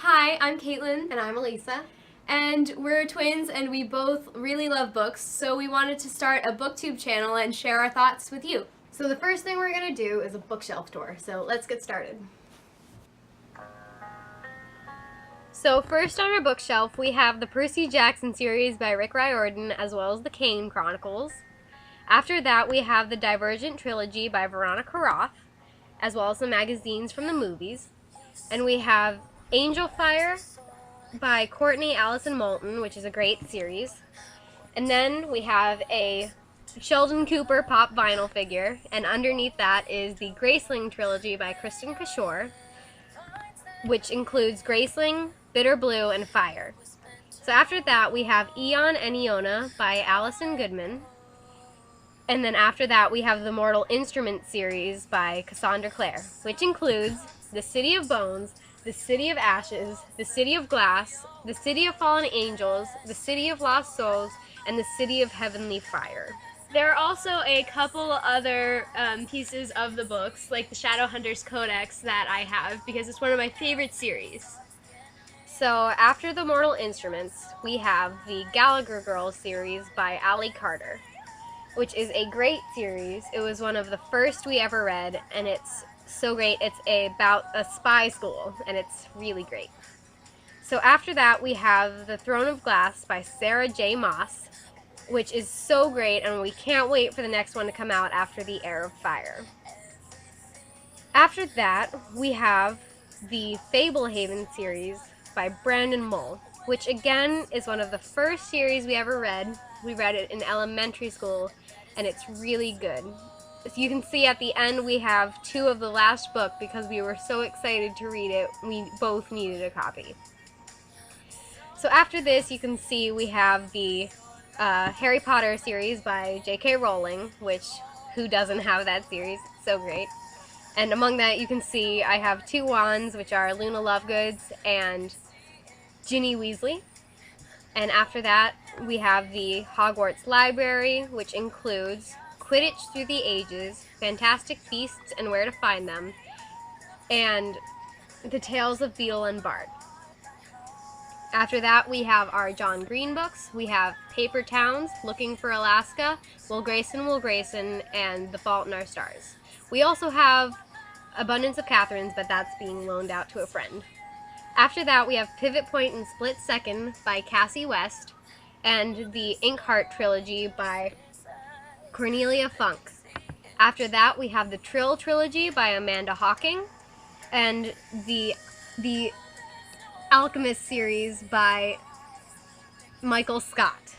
Hi, I'm Caitlin, And I'm Elisa. and we're twins, and we both really love books, so we wanted to start a booktube channel and share our thoughts with you. So the first thing we're going to do is a bookshelf tour. So let's get started. So first on our bookshelf, we have the Percy Jackson series by Rick Riordan, as well as the Kane Chronicles. After that, we have the Divergent trilogy by Veronica Roth, as well as the magazines from the movies. And we have Angel Fire by Courtney Allison Moulton, which is a great series. And then we have a Sheldon Cooper pop vinyl figure, and underneath that is the Graceling trilogy by Kristen Cashore, which includes Graceling, Bitter Blue, and Fire. So after that, we have Eon and Iona by Allison Goodman. And then after that, we have the Mortal Instruments series by Cassandra Clare, which includes The City of Bones, The City of Ashes, The City of Glass, The City of Fallen Angels, The City of Lost Souls, and The City of Heavenly Fire. There are also a couple other pieces of the books, like the Shadowhunters Codex, that I have because it's one of my favorite series. So after the Mortal Instruments, we have the Gallagher Girls series by Ali Carter, which is a great series. It was one of the first we ever read, and it's so great. It's about a spy school, and it's really great. So after that, we have The Throne of Glass by Sarah J. Maas, which is so great, and we can't wait for the next one to come out after The Heir of Fire. After that, we have the Fablehaven series by Brandon Mull, which again is one of the first series we ever read. We read it in elementary school, and it's really good. As you can see at the end, we have two of the last book because we were so excited to read it. We both needed a copy. So after this, you can see we have the Harry Potter series by J.K. Rowling, which who doesn't have that series? It's so great. And among that, you can see I have two wands, which are Luna Lovegoods and Ginny Weasley. And after that, we have the Hogwarts Library, which includes Quidditch Through the Ages, Fantastic Beasts and Where to Find Them, and The Tales of Beedle and Bard. After that, we have our John Green books. We have Paper Towns, Looking for Alaska, Will Grayson, and The Fault in Our Stars. We also have Abundance of Catherines, but that's being loaned out to a friend. After that, we have Pivot Point and Split Second by Cassie West, and the Inkheart trilogy by Cornelia Funk. After that, we have the Trill trilogy by Amanda Hawking, and the Alchemist series by Michael Scott.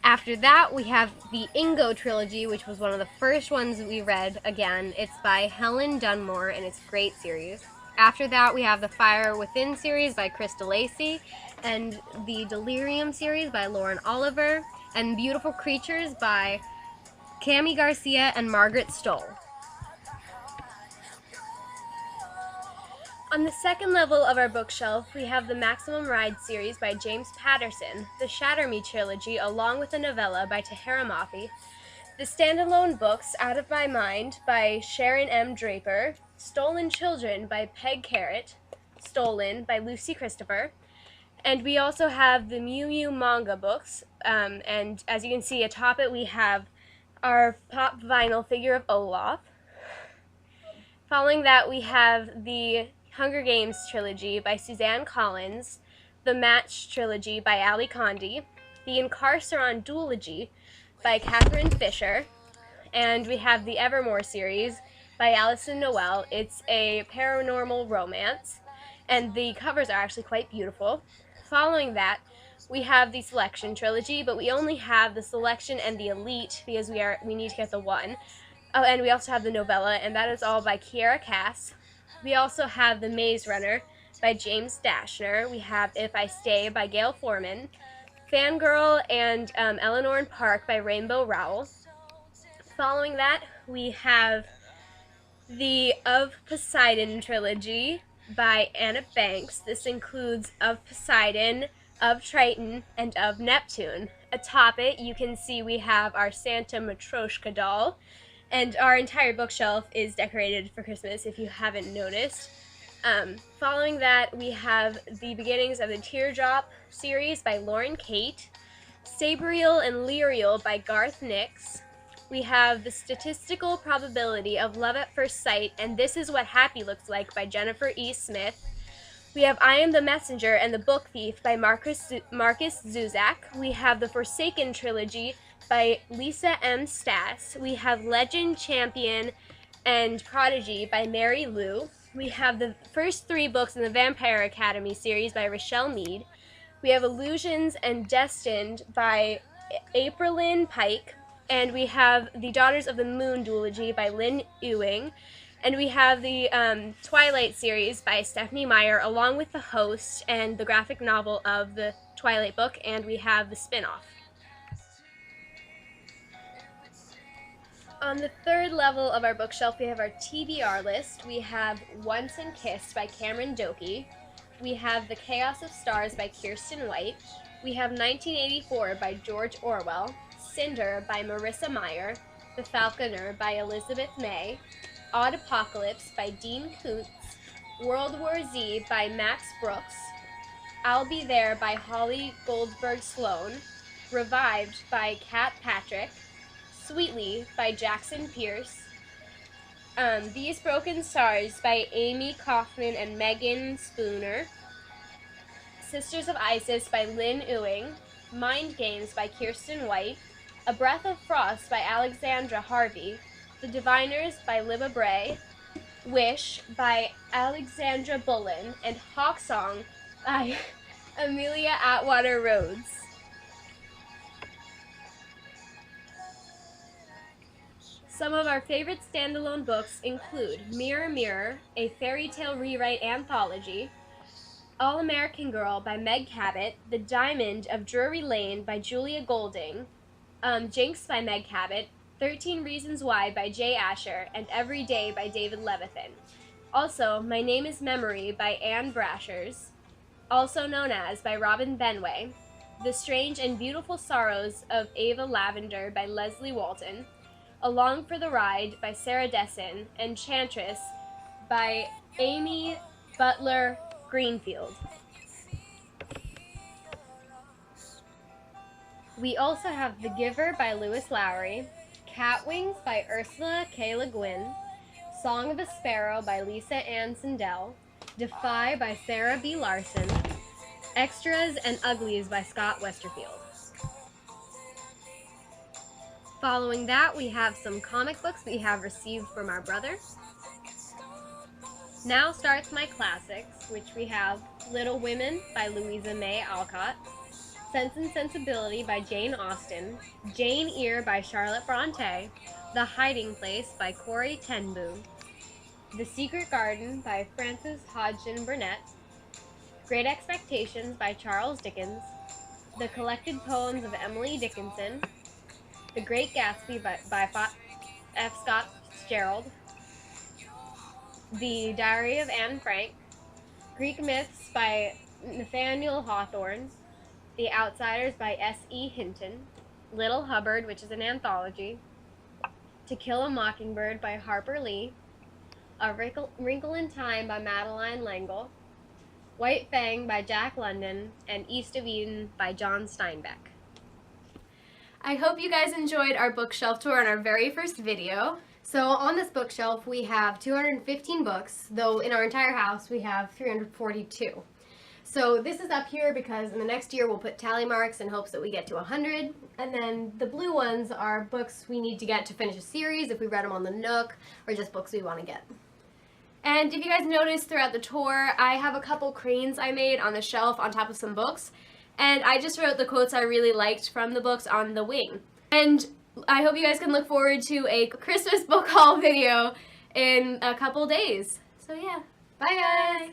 After that, we have the Ingo trilogy, which was one of the first ones we read again. It's by Helen Dunmore, and it's a great series. After that, we have the Fire Within series by Krista Lacey, and the Delirium series by Lauren Oliver, and Beautiful Creatures by Cami Garcia and Margaret Stoll. On the second level of our bookshelf, we have the Maximum Ride series by James Patterson, the Shatter Me trilogy along with a novella by Tahara Mafi, the standalone books Out of My Mind by Sharon M. Draper, Stolen Children by Peg Carrot, Stolen by Lucy Christopher, and we also have the Mew Mew manga books, and as you can see atop it we have our pop vinyl figure of Olaf. Following that we have the Hunger Games trilogy by Suzanne Collins, the Match trilogy by Ali Condi, the Incarceron duology by Catherine Fisher, and we have the Evermore series by Alison Noel. It's a paranormal romance, and the covers are actually quite beautiful. Following that, we have the Selection trilogy, but we only have the Selection and the Elite because we need to get the one. Oh, and we also have the novella, and that is all by Kiera Cass. We also have The Maze Runner by James Dashner. We have If I Stay by Gail Foreman. Fangirl and Eleanor and Park by Rainbow Rowell. Following that, we have the Of Poseidon trilogy by Anna Banks. This includes Of Poseidon, Of Triton, and Of Neptune. Atop it, you can see we have our Santa Matryoshka doll, and our entire bookshelf is decorated for Christmas if you haven't noticed. Following that, we have the beginnings of the Teardrop series by Lauren Kate, Sabriel and Lyriel by Garth Nix. We have The Statistical Probability of Love at First Sight and This Is What Happy Looks Like by Jennifer E. Smith. We have I Am the Messenger and the Book Thief by Marcus Zuzak. We have the Forsaken Trilogy by Lisa M. Stass. We have Legend, Champion, and Prodigy by Mary Lou. We have the first 3 books in the Vampire Academy series by Rochelle Mead. We have Illusions and Destined by Aprilyn Pike. And we have The Daughters of the Moon duology by Lynn Ewing. And we have the Twilight series by Stephenie Meyer, along with The Host and the graphic novel of the Twilight book, and we have the spin-off. On the 3rd level of our bookshelf, we have our TBR list. We have Once and Kissed by Cameron Doki. We have The Chaos of Stars by Kirsten White. We have 1984 by George Orwell. Cinder by Marissa Meyer. The Falconer by Elizabeth May. Odd Apocalypse by Dean Koontz, World War Z by Max Brooks, I'll Be There by Holly Goldberg Sloan, Revived by Kat Patrick, Sweetly by Jackson Pierce, These Broken Stars by Amy Kaufman and Megan Spooner, Sisters of Isis by Lynn Ewing, Mind Games by Kirsten White, A Breath of Frost by Alexandra Harvey, The Diviners by Libba Bray, Wish by Alexandra Bullen, and Hawksong by Amelia Atwater Rhodes. Some of our favorite standalone books include Mirror Mirror, a fairy tale rewrite anthology, All-American Girl by Meg Cabot, The Diamond of Drury Lane by Julia Golding, Jinx by Meg Cabot, 13 Reasons Why by Jay Asher, and Every Day by David Levithan. Also, My Name is Memory by Anne Brashers, also known as by Robin Benway, The Strange and Beautiful Sorrows of Ava Lavender by Leslie Walton, Along for the Ride by Sarah Desson, and Chantress by Amy Butler Greenfield. We also have The Giver by Lewis Lowry, Catwings by Ursula K. Le Guin, Song of a Sparrow by Lisa Ann Sindel, Defy by Sarah B. Larson, Extras and Uglies by Scott Westerfield. Following that, we have some comic books we have received from our brother. Now starts my classics, which we have Little Women by Louisa May Alcott, Sense and Sensibility by Jane Austen, Jane Eyre by Charlotte Bronte, The Hiding Place by Corey ten Boom, The Secret Garden by Frances Hodgson Burnett, Great Expectations by Charles Dickens, The Collected Poems of Emily Dickinson, The Great Gatsby by F. Scott Fitzgerald, The Diary of Anne Frank, Greek Myths by Nathaniel Hawthorne, The Outsiders by S.E. Hinton, Little Hubbard, which is an anthology, To Kill a Mockingbird by Harper Lee, A Wrinkle in Time by Madeline L'Engle, White Fang by Jack London, and East of Eden by John Steinbeck. I hope you guys enjoyed our bookshelf tour on our very first video. So on this bookshelf we have 215 books, though in our entire house we have 342. So this is up here because in the next year we'll put tally marks in hopes that we get to 100, and then the blue ones are books we need to get to finish a series if we read them on the Nook, or just books we want to get. And if you guys noticed throughout the tour, I have a couple cranes I made on the shelf on top of some books, and I just wrote the quotes I really liked from the books on the wing. And I hope you guys can look forward to a Christmas book haul video in a couple days. So yeah, bye guys!